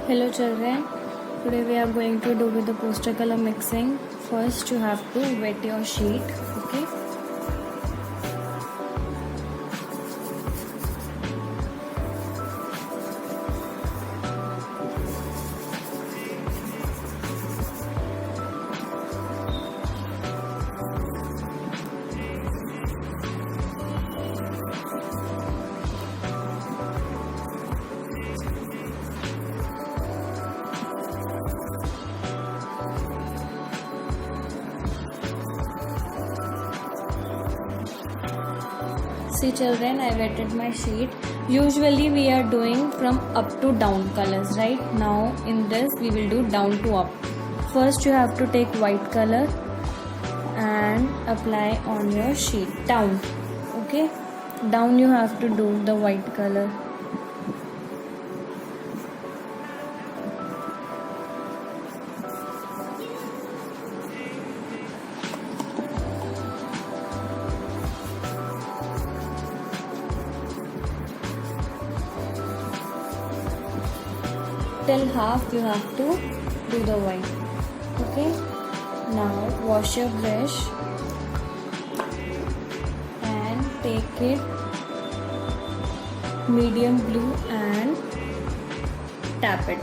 Hello children, today we are going to do with the poster color mixing. First you have to wet your sheet, okay? See children, I wetted my sheet. Usually we are doing from up to down colors, right? Now in this we will do down to up. First you have to take white color and apply on your sheet. Down, okay? Down you have to do the white color. Till half you have to do the white, okay? Now wash your brush and take it medium blue and tap it.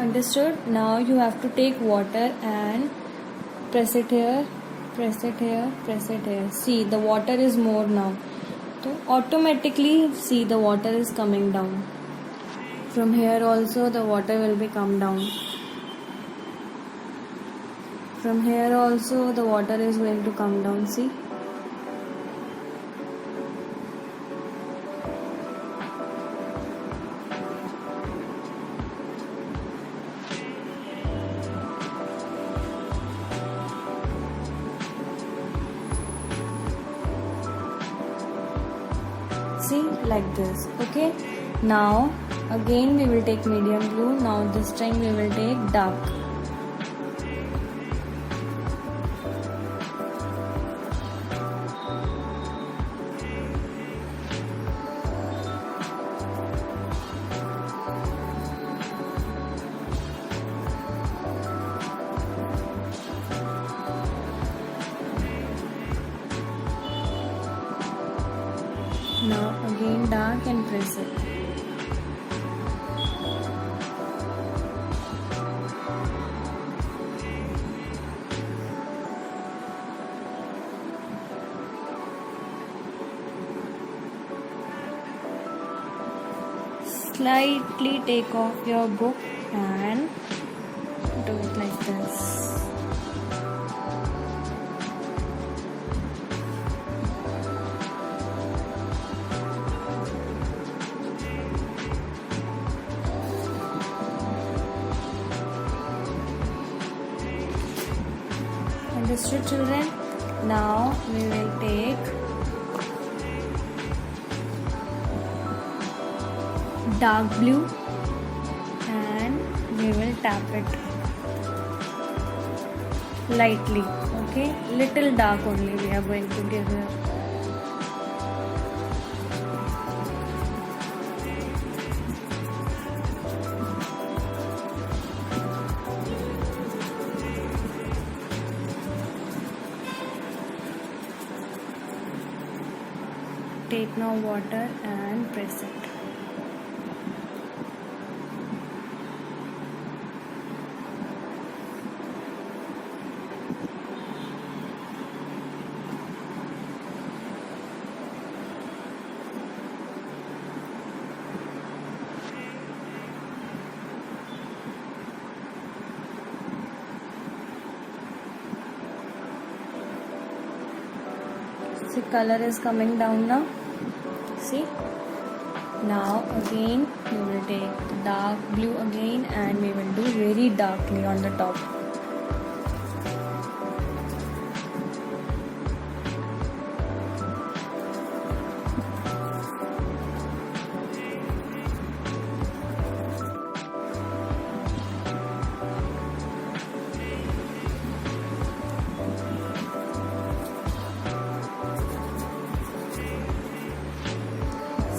Understood? Now you have to take water and press it here, press it here, press it here. See, the water is more now. So automatically see the water is coming down. From here also the water will be come down. From here also the water is going to come down. See? See, like this, okay? Now again we will take medium blue. Now this time we will take dark. Now again dark and press it. Slightly take off your book and do it like this. Understood children? Now we will take dark blue and we will tap it lightly, okay? Little dark only we are going to give here. Take now water and press it. See, color is coming down now. See, Now again we will take dark blue again and we will do very darkly on the top.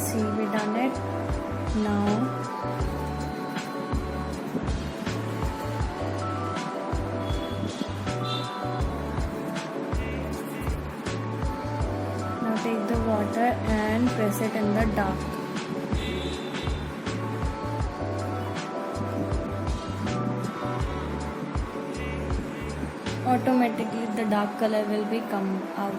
See, we done it. Now take the water and press it in the dark. Automatically the dark color will be come out.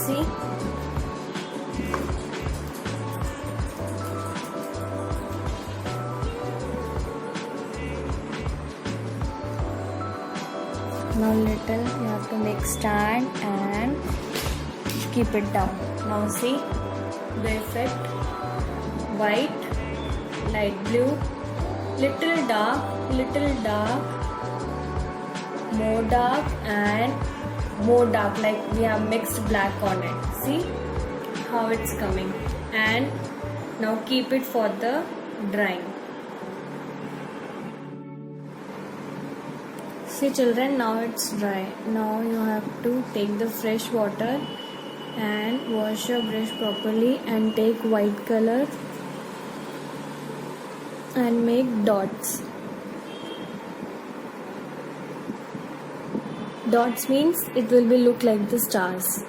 See? Now little you have to make stand and keep it down. Now see the effect: white, light blue, little dark, more dark and more dark, like we have mixed black on it. See how it's coming. And now keep it for the drying. See children, now it's dry. Now you have to take the fresh water and wash your brush properly and take white color and make dots. Dots means it will be look like the stars.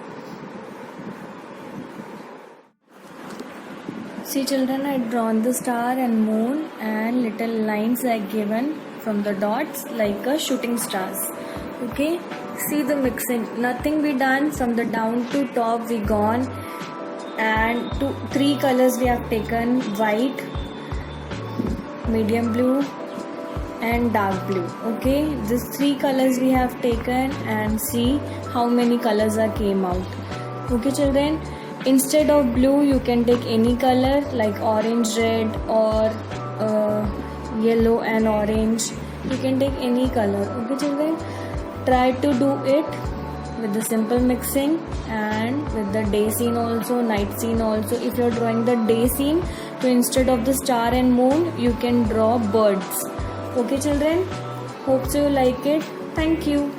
See children, I drawn the star and moon and little lines are given from the dots like a shooting stars. Okay, see the mixing. Nothing we done from the down to top we gone, and three colors we have taken: white, medium blue and dark blue. Okay, these three colors we have taken and see how many colors are came out. Okay children, instead of blue you can take any color like orange, red or yellow and orange. You can take any color. Okay children, try to do it with the simple mixing and with the day scene also, night scene also. If you are drawing the day scene, so instead of the star and moon you can draw birds. Okay children, hope so you like it. Thank you.